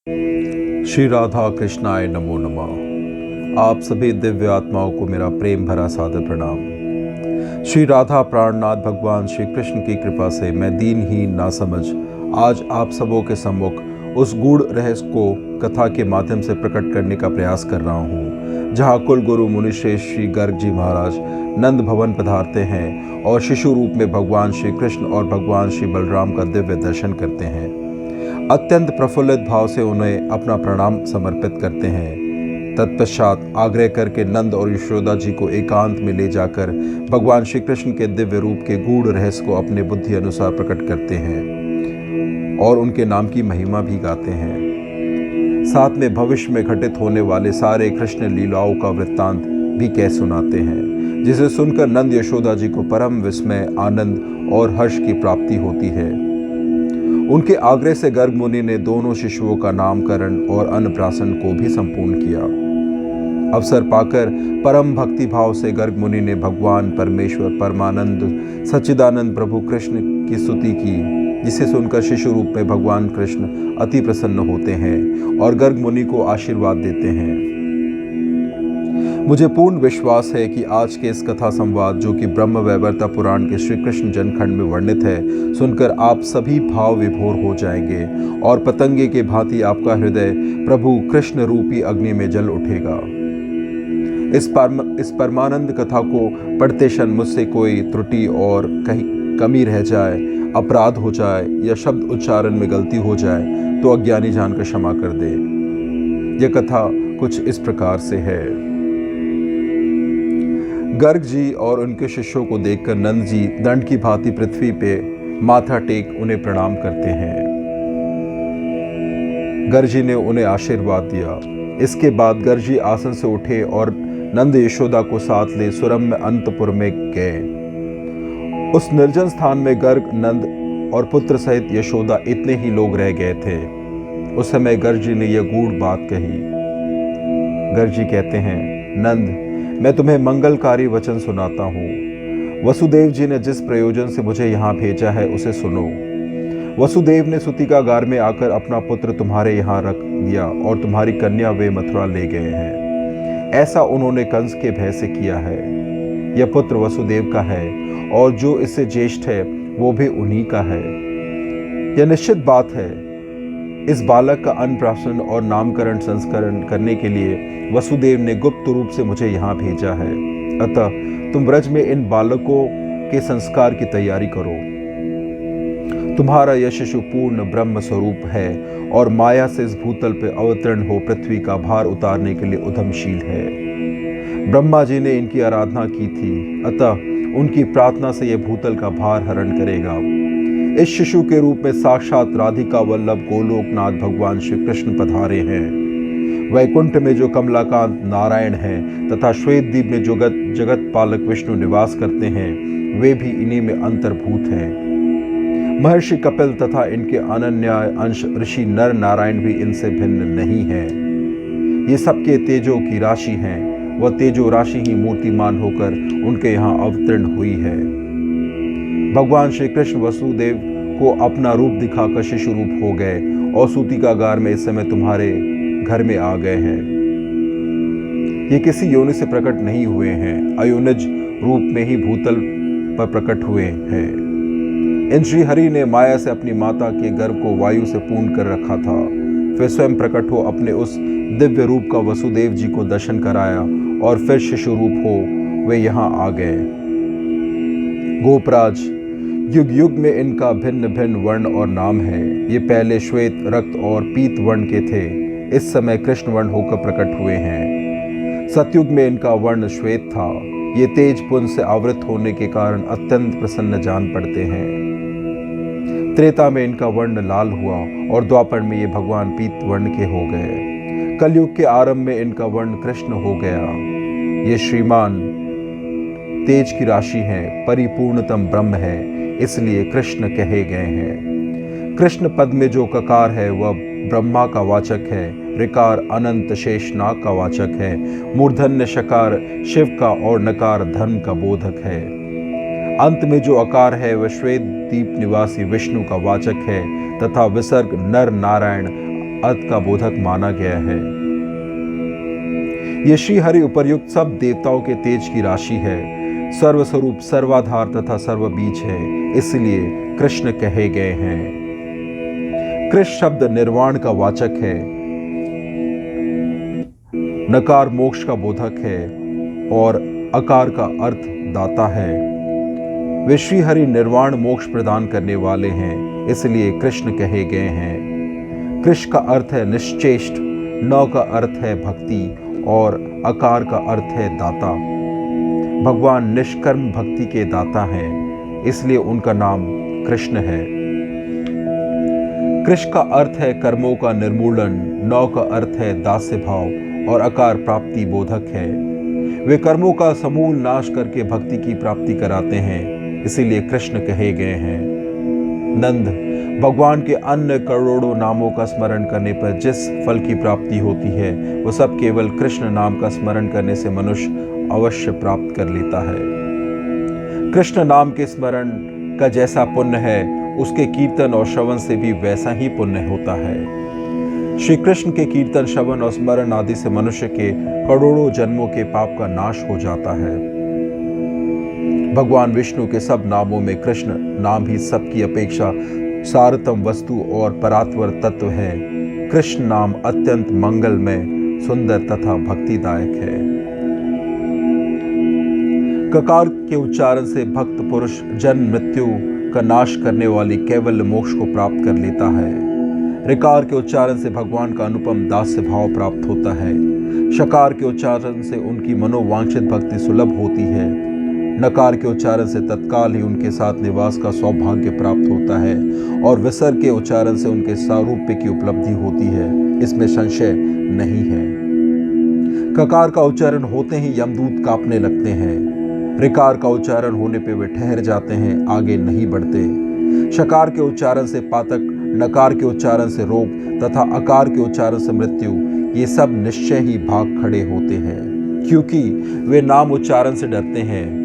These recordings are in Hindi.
श्री राधा कृष्णाय नमो नमः। आप सभी दिव्य आत्माओं को मेरा प्रेम भरा सादर प्रणाम। श्री राधा प्राणनाथ भगवान श्री कृष्ण की कृपा से मैं दीनहीन नासमझ आज आप सबों के सम्मुख उस गूढ़ रहस्य को कथा के माध्यम से प्रकट करने का प्रयास कर रहा हूँ, जहाँ कुल गुरु मुनिश्रेष्ठ श्री गर्ग जी महाराज नंद भवन पधारते हैं और शिशु रूप में भगवान श्री कृष्ण और भगवान श्री बलराम का दिव्य दर्शन करते हैं। अत्यंत प्रफुल्लित भाव से उन्हें अपना प्रणाम समर्पित करते हैं। तत्पश्चात आग्रह करके नंद और यशोदा जी को एकांत में ले जाकर भगवान श्री कृष्ण के दिव्य रूप के गूढ़ रहस्य को अपने बुद्धि अनुसार प्रकट करते हैं और उनके नाम की महिमा भी गाते हैं। साथ में भविष्य में घटित होने वाले सारे कृष्ण लीलाओं का वृत्तांत भी कह सुनाते हैं, जिसे सुनकर नंद यशोदा जी को परम विस्मय, आनंद और हर्ष की प्राप्ति होती है। उनके आग्रह से गर्ग मुनि ने दोनों शिशुओं का नामकरण और अन्नप्राशन को भी संपूर्ण किया। अवसर पाकर परम भक्ति भाव से गर्ग मुनि ने भगवान परमेश्वर परमानंद सच्चिदानंद प्रभु कृष्ण की स्तुति की, जिसे सुनकर शिशु रूप में भगवान कृष्ण अति प्रसन्न होते हैं और गर्ग मुनि को आशीर्वाद देते हैं। मुझे पूर्ण विश्वास है कि आज के इस कथा संवाद, जो कि ब्रह्म वैवर्ता पुराण के श्री कृष्ण जनखंड में वर्णित है, सुनकर आप सभी भाव विभोर हो जाएंगे और पतंगे के भांति आपका हृदय प्रभु कृष्ण रूपी अग्नि में जल उठेगा। इस परमानंद कथा को पढ़ते क्षण मुझसे कोई त्रुटि और कहीं कमी रह जाए, अपराध हो जाए या शब्द उच्चारण में गलती हो जाए तो अज्ञानी जानकर क्षमा कर दे। यह कथा कुछ इस प्रकार से है। गर्ग जी और उनके शिष्यों को देखकर नंद जी दंड की भांति पृथ्वी पे माथा टेक उन्हें प्रणाम करते हैं। गर्ग जी ने उन्हें आशीर्वाद दिया। इसके बाद गर्ग जी आसन से उठे और नंद यशोदा को साथ ले सुरम्य अंतपुर में गए। उस निर्जन स्थान में गर्ग, नंद और पुत्र सहित यशोदा इतने ही लोग रह गए थे। उस समय गर्ग जी ने यह गूढ़ बात कही। गर्ग जी कहते हैं, नंद, मैं तुम्हें मंगलकारी वचन सुनाता हूँ। वसुदेव जी ने जिस प्रयोजन से मुझे यहाँ भेजा है उसे सुनो। वसुदेव ने सूतिकागार में आकर अपना पुत्र तुम्हारे यहाँ रख दिया और तुम्हारी कन्या वे मथुरा ले गए हैं। ऐसा उन्होंने कंस के भय से किया है। यह पुत्र वसुदेव का है और जो इससे ज्येष्ठ है वो भी उन्हीं का है। यह निश्चित बात है। इस बालक का अन्नप्राशन और नामकरण संस्करण करने के लिए वसुदेव ने गुप्त रूप से मुझे यहाँ भेजा है। अतः तुम ब्रज में इन बालकों के संस्कार की तैयारी करो। तुम्हारा यह शिशु पूर्ण ब्रह्म स्वरूप है और माया से इस भूतल पर अवतीर्ण हो पृथ्वी का भार उतारने के लिए उद्यमशील है। ब्रह्मा जी ने इनकी आराधना की थी, अतः उनकी प्रार्थना से यह भूतल का भार हरण करेगा। इस शिशु के रूप में साक्षात राधिका वल्लभ गोलोकनाथ भगवान श्री कृष्ण पधारे हैं। वैकुंठ में जो कमलाकांत नारायण हैं तथा श्वेत द्वीप में जो जगत पालक विष्णु निवास करते हैं, वे भी इन्हीं में अंतर्भूत हैं। महर्षि कपिल तथा इनके अनन्याय अंश ऋषि नर नारायण भी इनसे भिन्न नहीं है। ये सबके तेजो की राशि हैं। वह तेजो राशि ही मूर्तिमान होकर उनके यहाँ अवतीर्ण हुई है। भगवान श्री कृष्ण वसुदेव को अपना रूप दिखाकर शिशु रूप हो गए और सूतिकागार में इस समय तुम्हारे घर में आ गए हैं। ये किसी योनि से प्रकट नहीं हुए हैं, अयोनिज रूप में ही भूतल पर प्रकट हुए हैं। इन श्री हरि ने माया से अपनी माता के गर्भ को वायु से पूर्ण कर रखा था। फिर स्वयं प्रकट हो अपने उस दिव्य रूप का वसुदेव जी को दर्शन कराया और फिर शिशु रूप हो वे यहाँ आ गए। गोपराज, युग युग में इनका भिन्न भिन्न वर्ण और नाम है। ये पहले श्वेत, रक्त और पीत वर्ण के थे, इस समय कृष्ण वर्ण होकर प्रकट हुए हैं। सतयुग में इनका वर्ण श्वेत था। ये तेज पुंज से आवृत होने के कारण अत्यंत प्रसन्न जान पड़ते हैं। त्रेता में इनका वर्ण लाल हुआ और द्वापर में ये भगवान पीत वर्ण के हो गए। कलयुग के आरंभ में इनका वर्ण कृष्ण हो गया। ये श्रीमान तेज की राशि है, परिपूर्णतम ब्रह्म है, इसलिए कृष्ण कहे गए हैं। कृष्ण पद में जो ककार है वह ब्रह्मा का वाचक है। ऋकार अनंत शेषनाग का वाचक है। मूर्धन्य शकार शिव का और नकार धर्म का बोधक है। अंत में जो अकार है वह श्वेत द्वीप निवासी विष्णु का वाचक है तथा विसर्ग नर नारायण अर्थ का बोधक माना गया है। ये श्री हरि उपर्युक्त सब देवताओं के तेज की राशि है, सर्वस्वरूप, सर्वाधार तथा सर्वबीज है, इसलिए कृष्ण कहे गए हैं। कृष्ण शब्द निर्वाण का वाचक है, नकार मोक्ष का बोधक है और अकार का अर्थ दाता है। वे श्री हरि निर्वाण मोक्ष प्रदान करने वाले हैं, इसलिए कृष्ण कहे गए हैं। कृष्ण का अर्थ है निश्चेष्ट, नौ का अर्थ है भक्ति और अकार का अर्थ है दाता। भगवान निष्कर्म भक्ति के दाता हैं, इसलिए उनका नाम कृष्ण है। कृष्ण का अर्थ है कर्मों का निर्मूलन, नौ का अर्थ है दास्य भाव और अकार प्राप्ति बोधक है। वे कर्मों का समूल नाश करके भक्ति की प्राप्ति कराते हैं, इसीलिए कृष्ण कहे गए हैं। नंद, भगवान के अन्य करोड़ों नामों का स्मरण करने पर जिस फल की प्राप्ति होती है, वो सब केवल कृष्ण नाम का स्मरण करने से मनुष्य अवश्य प्राप्त कर लेता है। कृष्ण नाम के स्मरण का जैसा पुण्य है, उसके कीर्तन और श्रवण से भी वैसा ही पुण्य होता है। श्री कृष्ण के कीर्तन, श्रवण और स्मरण आदि से मनुष्य के करोड़ों जन्मों के पाप का नाश हो जाता है। भगवान विष्णु के सब नामों में कृष्ण नाम ही सबकी अपेक्षा सारतम वस्तु और परात्पर तत्व है। कृष्ण नाम अत्यंत मंगलमय, सुंदर तथा भक्तिदायक है। ककार के उच्चारण से भक्त पुरुष जन्म मृत्यु का नाश करने वाली कैवल्य मोक्ष को प्राप्त कर लेता है। ऋकार के उच्चारण से भगवान का अनुपम दास्य भाव प्राप्त होता है। शकार के उच्चारण से उनकी मनोवांछित भक्ति सुलभ होती है। नकार के उच्चारण से तत्काल ही उनके साथ निवास का सौभाग्य प्राप्त होता है और विसर्ग के उच्चारण से उनके सारूप्य की उपलब्धि होती है, इसमें संशय नहीं है। ककार का उच्चारण होते ही यमदूत कांपने लगते हैं। ऋकार का उच्चारण होने पे वे ठहर जाते हैं, आगे नहीं बढ़ते। शकार के उच्चारण से पातक, नकार के उच्चारण से रोग तथा अकार के उच्चारण से मृत्यु, ये सब निश्चय ही भाग खड़े होते हैं, क्योंकि वे नाम उच्चारण से डरते हैं।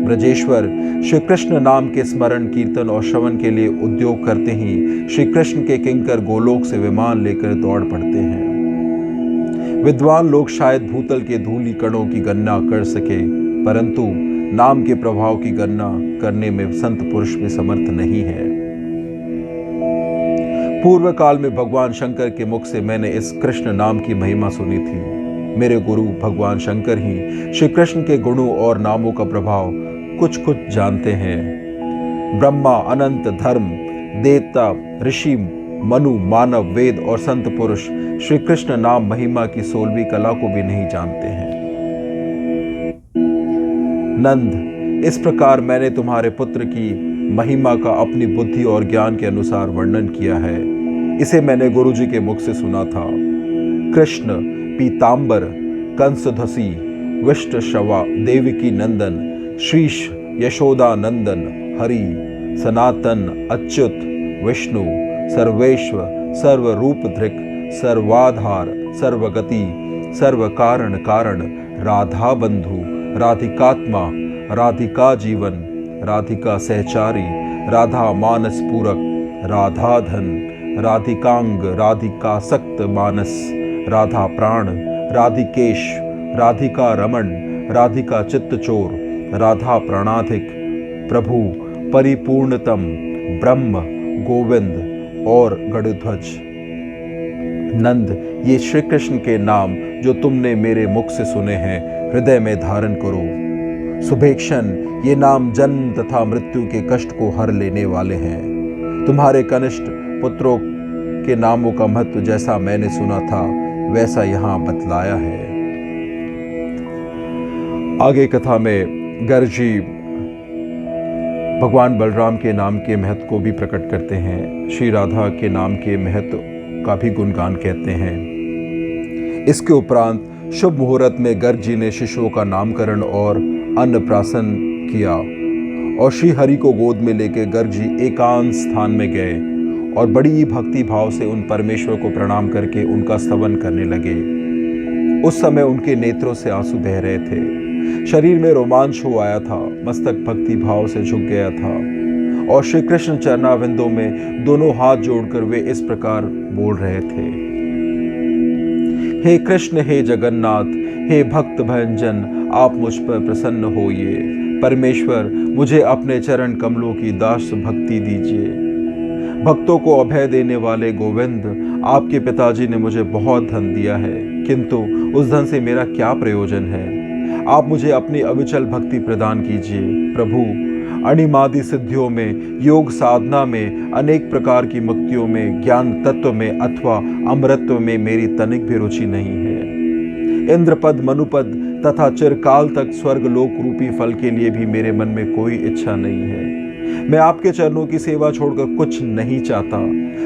ब्रजेश्वर श्री कृष्ण नाम के स्मरण, कीर्तन और श्रवण के लिए उद्योग करते ही श्री कृष्ण के किंकर गोलोक से विमान लेकर दौड़ पड़ते हैं। विद्वान लोग शायद भूतल के धूलि कणों की गणना कर सके, परंतु नाम के प्रभाव की गणना करने में संत पुरुष भी समर्थ नहीं है। पूर्व काल में भगवान शंकर के मुख से मैंने इस कृष्ण नाम की महिमा सुनी थी। मेरे गुरु भगवान शंकर ही श्री कृष्ण के गुणों और नामों का प्रभाव कुछ कुछ जानते हैं। ब्रह्मा, अनंत, धर्म, देवता, ऋषि, मनु, मानव, वेद और संत पुरुष श्री कृष्ण नाम महिमा की 16वीं कला को भी नहीं जानते हैं। नंद, इस प्रकार मैंने तुम्हारे पुत्र की महिमा का अपनी बुद्धि और ज्ञान के अनुसार वर्णन किया है। इसे मैंने गुरुजी के मुख से सुना था। कृष्ण, पीतांबर, कंसध्वसी, विष्टश्रवा, देवकी नंदन, श्रीश, यशोदा नंदन, हरि, सनातन, अच्युत, विष्णु, सर्वेश्वर, सर्वरूपधृक, सर्वाधार, सर्वगति, सर्वकारण कारण, राधा बंधु, राधिकात्मा, राधिका जीवन, राधिका सहचारी, राधा मानस पूरक, राधाधन, राधिकांग, राधिकासक्त मानस, राधा प्राण, राधिकेश, राधिका रमण, राधिका चित्तचोर, राधा प्राणाधिक, प्रभु, परिपूर्णतम, ब्रह्म, गोविंद और गरुध्वज। नंद, ये श्री कृष्ण के नाम जो तुमने मेरे मुख से सुने हैं, हृदय में धारण करो। सुभेक्षण, ये नाम जन्म तथा मृत्यु के कष्ट को हर लेने वाले हैं। तुम्हारे कनिष्ठ पुत्रों के नामों का महत्व जैसा मैंने सुना था, वैसा यहाँ बतलाया है। आगे कथा में गर्जी भगवान बलराम के नाम के महत्व को भी प्रकट करते हैं। श्री राधा के नाम के महत्व का भी गुणगान कहते हैं। इसके उपरांत शुभ मुहूर्त में गर्ग जी ने शिशुओं का नामकरण और अन्नप्राशन किया और श्री हरि को गोद में लेकर गर्ग जी एकांत स्थान में गए और बड़ी भक्ति भाव से उन परमेश्वर को प्रणाम करके उनका स्तवन करने लगे। उस समय उनके नेत्रों से आंसू बह रहे थे, शरीर में रोमांच हो आया था, मस्तक भक्ति भाव से झुक गया था और श्री कृष्ण चरणाविंदों में दोनों हाथ जोड़कर वे इस प्रकार बोल रहे थे। हे कृष्ण, हे जगन्नाथ, हे भक्त भंजन, आप मुझ पर प्रसन्न होइए। परमेश्वर, मुझे अपने चरण कमलों की दास भक्ति दीजिए। भक्तों को अभय देने वाले गोविंद, आपके पिताजी ने मुझे बहुत धन दिया है, किंतु उस धन से मेरा क्या प्रयोजन है। आप मुझे अपनी अविचल भक्ति प्रदान कीजिए। प्रभु, अणिमादि सिद्धियों में, योग साधना में, अनेक प्रकार की मुक्तियों में, ज्ञान तत्व में अथवा अमृतत्व में मेरी तनिक भी रुचि नहीं है। इंद्रपद, मनुपद तथा चिरकाल तक स्वर्ग लोक रूपी फल के लिए भी मेरे मन में कोई इच्छा नहीं है। मैं आपके चरणों की सेवा छोड़कर कुछ नहीं चाहता।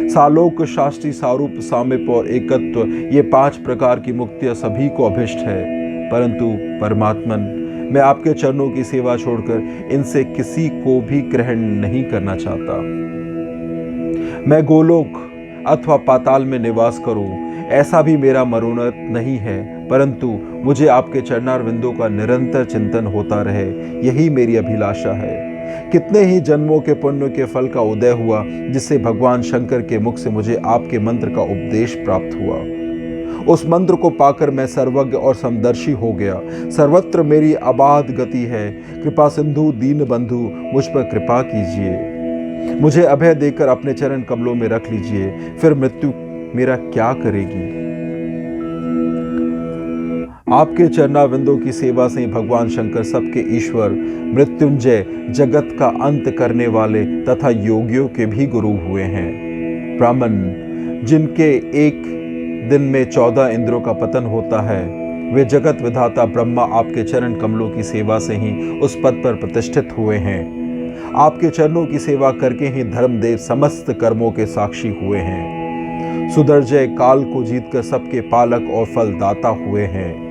सालोक, शास्त्री, सारूप, सामीप्य और एकत्व, ये 5 प्रकार की मुक्तियां सभी को अभिष्ट है, परंतु परमात्मन, मैं आपके चरणों की सेवा छोड़कर इनसे किसी को भी ग्रहण नहीं करना चाहता। मैं गोलोक अथवा पाताल में निवास करूं, ऐसा भी मेरा मनोरथ नहीं है, परंतु मुझे आपके चरणारविंदों का निरंतर चिंतन होता रहे, यही मेरी अभिलाषा है। कितने ही जन्मों के पुण्य के फल का उदय हुआ, जिससे भगवान शंकर के मुख से मुझे आपके मंत्र का उपदेश प्राप्त हुआ। उस मंत्र को पाकर मैं सर्वज्ञ और समदर्शी हो गया। सर्वत्र मेरी अबाध गति है। कृपा सिंधु दीन बंधु, मुझ पर कृपा कीजिए। मुझे अभय देकर अपने चरण कमलों में रख लीजिए, फिर मृत्यु मेरा क्या करेगी। आपके चरणारविंदों की सेवा से भगवान शंकर सबके ईश्वर, मृत्युंजय, जगत का अंत करने वाले तथा योगियों के भी गुरु हुए हैं। ब्राह्मण, जिनके एक दिन में 14 इंद्रों का पतन होता है, वे जगत विधाता ब्रह्मा आपके चरण कमलों की सेवा से ही उस पद पर प्रतिष्ठित हुए हैं। आपके चरणों की सेवा करके ही धर्मदेव समस्त कर्मों के साक्षी हुए हैं। सुदर्जय काल को जीतकर सबके पालक और फलदाता हुए हैं।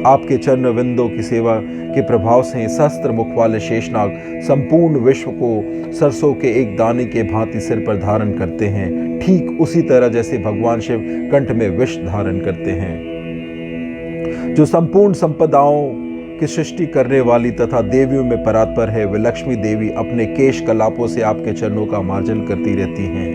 आपके चरण विंदों की सेवा के प्रभाव से सहस्त्र मुख वाले शेषनाग संपूर्ण विश्व को सरसों के एक दाने के भांति सिर पर धारण करते हैं, ठीक उसी तरह जैसे भगवान शिव कंठ में विष धारण करते हैं। जो संपूर्ण संपदाओं की सृष्टि करने वाली तथा देवियों में परात्पर है, वे लक्ष्मी देवी अपने केश कलापों से आपके चरणों का मार्जन करती रहती हैं।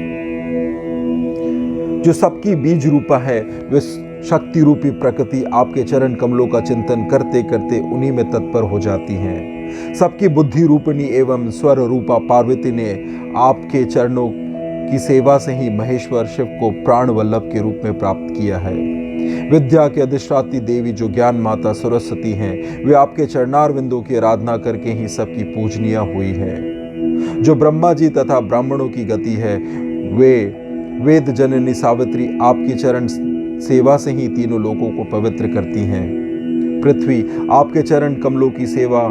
जो सबकी बीज रूपा है, वे शक्ति रूपी प्रकृति आपके चरण कमलों का चिंतन करते करते उन्हीं में तत्पर हो जाती हैं। सबकी बुद्धि रूपिणी एवं स्वर रूपा पार्वती ने आपके चरणों की सेवा से ही महेश्वर शिव को प्राण वल्लभ के रूप में प्राप्त किया है। विद्या के अधिष्ठात्री देवी जो ज्ञान माता सरस्वती हैं, वे आपके चरणारविंदों की आराधना करके ही सबकी पूजनीय हुई है। जो ब्रह्मा जी तथा ब्राह्मणों की गति है, वे वेद जननी सावित्री आपकी चरण सेवा से ही तीनों लोकों को पवित्र करती हैं। पृथ्वी आपके चरण कमलों की सेवा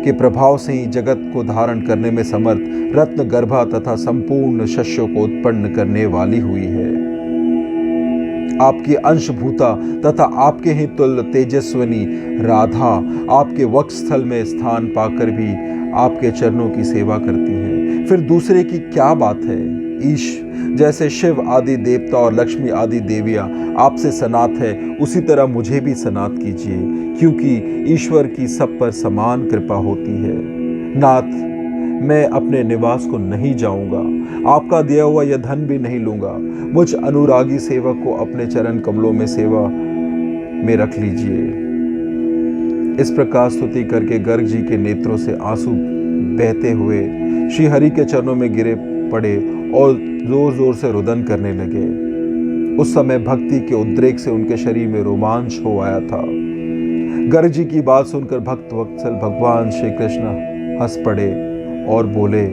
के प्रभाव से ही जगत को धारण करने में समर्थ रत्न गर्भा तथा संपूर्ण शस्यों को उत्पन्न करने वाली हुई है। आपकी अंशभूता तथा आपके ही तुल्य तेजस्विनी राधा आपके वक्षस्थल में स्थान पाकर भी आपके चरणों की सेवा करती है। फिर दूसरे की क्या बात है। ईश, जैसे शिव आदि देवता और लक्ष्मी आदि देवियां आपसे सनात है, उसी तरह मुझे भी सनात कीजिए, क्योंकि ईश्वर की सब पर समान कृपा होती है। नाथ, मैं अपने निवास को नहीं जाऊंगा, आपका दिया हुआ यह धन भी नहीं लूंगा। मुझ अनुरागी सेवक को अपने चरण कमलों में सेवा में रख लीजिए। इस प्रकार स्तुति करके गर्ग जी के नेत्रों से आंसू बहते हुए श्री हरि के चरणों में गिरे पड़े और जोर जोर से रुदन करने लगे। उस समय भक्ति के उद्रेक से उनके शरीर में रोमांच हो आया था। गर्ग जी की बात सुनकर भक्त वत्सल भगवान श्री कृष्ण हंस पड़े और बोले,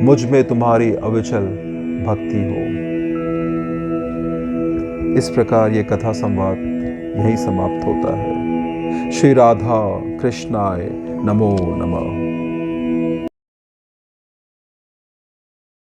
मुझ में तुम्हारी अविचल भक्ति हो। इस प्रकार ये कथा संवाद यही समाप्त होता है। श्री राधा कृष्णाय नमो नमः।